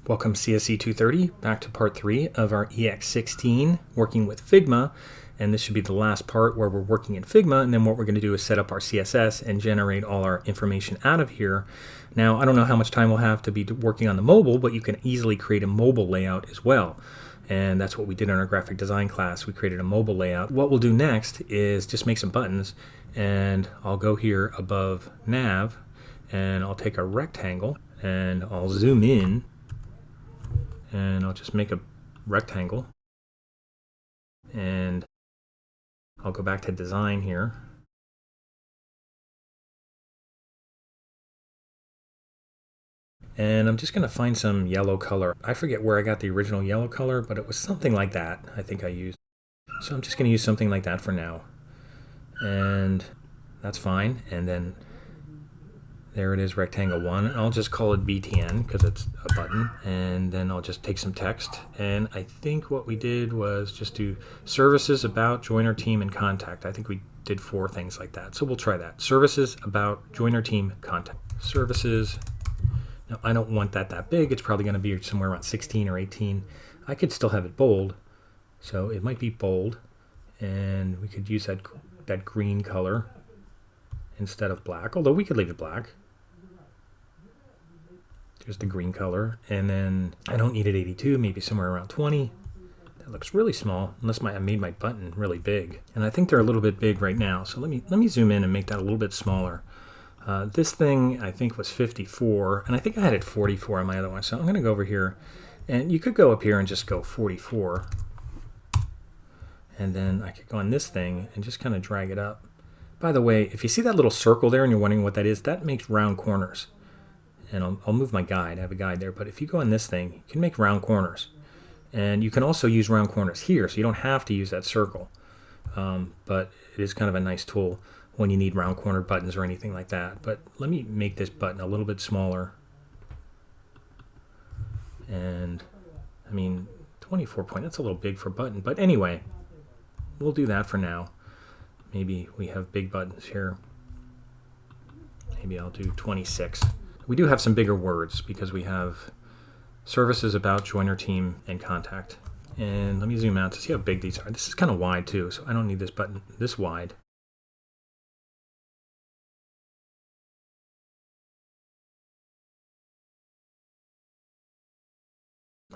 Welcome CSE 230, back to part 3 of our EX16 working with Figma, and this should be the last part where we're working in Figma, and then what we're going to do is set up our CSS and generate all our information out of here. Now I don't know how much time we'll have to be working on the mobile, but you can easily create a mobile layout as well, and that's what we did in our graphic design class. We created a mobile layout. What we'll do next is just make some buttons, and I'll go here above nav and I'll take a rectangle and I'll zoom in and I'll just make a rectangle, and I'll go back to design here, and I'm just going to find some yellow color. I forget where I got the original yellow color, but it was something like that I think I used. So I'm just going to use something like that for now, and that's fine. And then there it is, rectangle 1. I'll just call it BTN because it's a button, and then I'll just take some text. And I think what we did was just do services, about, joiner, team, and contact. I think we did 4 things like that. So we'll try that. Services, about, joiner, team, contact. Services. Now I don't want that big. It's probably going to be somewhere around 16 or 18. I could still have it bold, so it might be bold, and we could use that green color instead of black, although we could leave it black. There's the green color, and then I don't need it 82, maybe somewhere around 20. That looks really small, unless I made my button really big. And I think they're a little bit big right now, so let me zoom in and make that a little bit smaller. This thing I think was 54, and I think I had it 44 on my other one, so I'm going to go over here, and you could go up here and just go 44. And then I could go on this thing and just kind of drag it up. By the way, if you see that little circle there and you're wondering what that is, that makes round corners. And I'll move my guide. I have a guide there. But if you go on this thing, you can make round corners. And you can also use round corners here, so you don't have to use that circle. But it is kind of a nice tool when you need round corner buttons or anything like that. But let me make this button a little bit smaller. And, I mean, 24 point, that's a little big for a button. But anyway, we'll do that for now. Maybe we have big buttons here. Maybe I'll do 26. We do have some bigger words because we have services, about, joiner, team, and contact. And let me zoom out to see how big these are. This is kind of wide too, so I don't need this button this wide.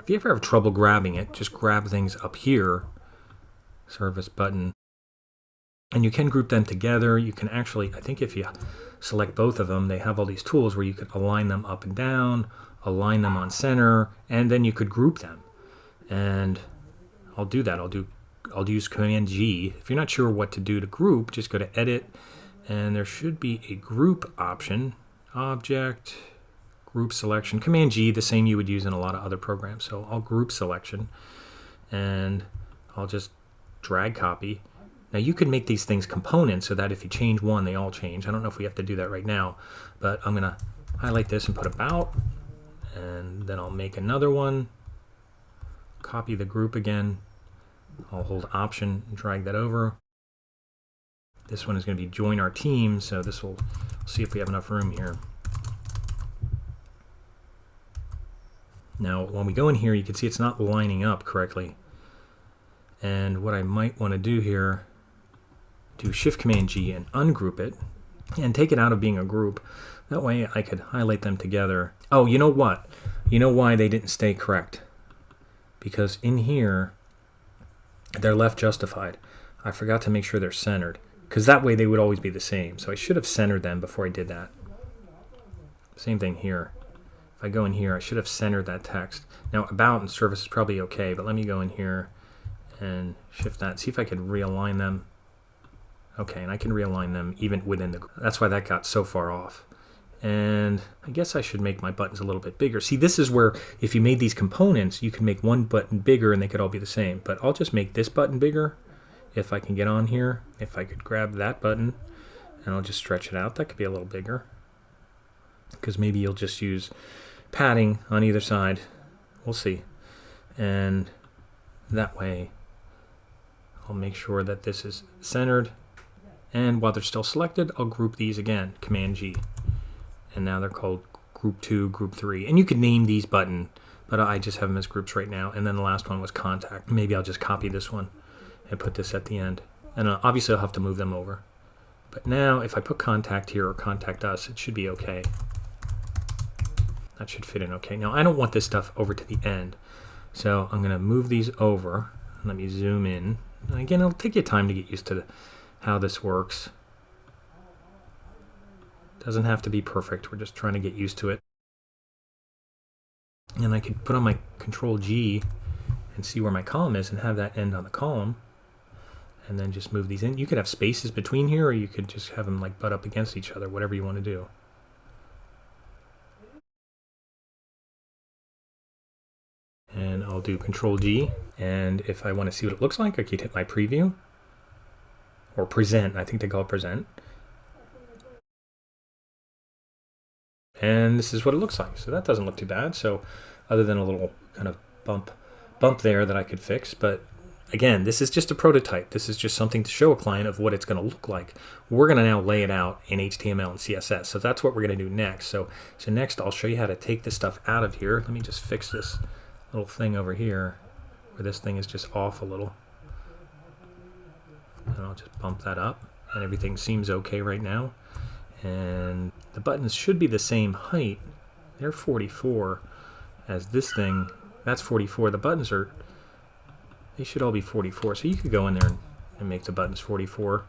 If you ever have trouble grabbing it, just grab things up here, service button. And you can group them together. You can actually, I think if you select both of them, they have all these tools where you can align them up and down, align them on center, and then you could group them. And I'll do that. I'll use Command G. If you're not sure what to do to group, just go to Edit, and there should be a group option. Object, group selection. Command G, the same you would use in a lot of other programs. So I'll group selection, and I'll just drag copy. Now you can make these things components so that if you change one, they all change. I don't know if we have to do that right now, but I'm going to highlight this and put about, and then I'll make another one, copy the group again. I'll hold Option and drag that over. This one is going to be join our team, so this will see if we have enough room here. Now when we go in here, you can see it's not lining up correctly. And what I might want to do here, do Shift Command G and ungroup it and take it out of being a group. That way I could highlight them together. Oh, you know what? You know why they didn't stay correct? Because in here, they're left justified. I forgot to make sure they're centered, because that way they would always be the same. So I should have centered them before I did that. Same thing here. If I go in here, I should have centered that text. Now about and service is probably okay, but let me go in here and shift that, see if I can realign them. Okay, and I can realign them even within the, that's why that got so far off. And I guess I should make my buttons a little bit bigger. See, this is where if you made these components, you can make one button bigger and they could all be the same. But I'll just make this button bigger if I can get on here. If I could grab that button and I'll just stretch it out, that could be a little bigger. Because maybe you'll just use padding on either side. We'll see. And that way I'll make sure that this is centered, and while they're still selected, I'll group these again, Command G. And now they're called Group 2, Group 3. And you could name these buttons but I just have them as groups right now. And then the last one was contact. Maybe I'll just copy this one and put this at the end. And obviously I'll have to move them over. But now if I put contact here or contact us, it should be okay. That should fit in okay. Now I don't want this stuff over to the end. So I'm going to move these over. Let me zoom in. And again, it'll take you time to get used to how this works. Doesn't have to be perfect. We're just trying to get used to it. And I could put on my Control G and see where my column is and have that end on the column. And then just move these in. You could have spaces between here, or you could just have them like butt up against each other, whatever you want to do. And I'll do Control G. And if I want to see what it looks like, I could hit my preview. Or present, I think they call it present. And this is what it looks like. So that doesn't look too bad. So other than a little kind of bump there that I could fix. But again, this is just a prototype. This is just something to show a client of what it's going to look like. We're going to now lay it out in HTML and CSS. So that's what we're going to do next. So next I'll show you how to take this stuff out of here. Let me just fix this little thing over here where this thing is just off a little. And I'll just bump that up. And everything seems okay right now. And the buttons should be the same height. They're 44 as this thing. That's 44. The buttons are, they should all be 44. So you could go in there and make the buttons 44.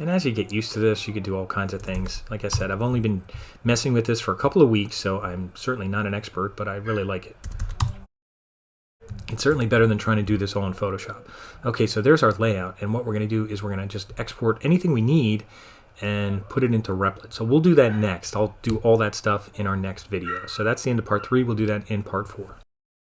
And as you get used to this, you could do all kinds of things. Like I said, I've only been messing with this for a couple of weeks, so I'm certainly not an expert, but I really like it. It's certainly better than trying to do this all in Photoshop. Okay, so there's our layout, and what we're going to do is we're going to just export anything we need and put it into Replit. So we'll do that next. I'll do all that stuff in our next video. So that's the end of part 3. We'll do that in part 4.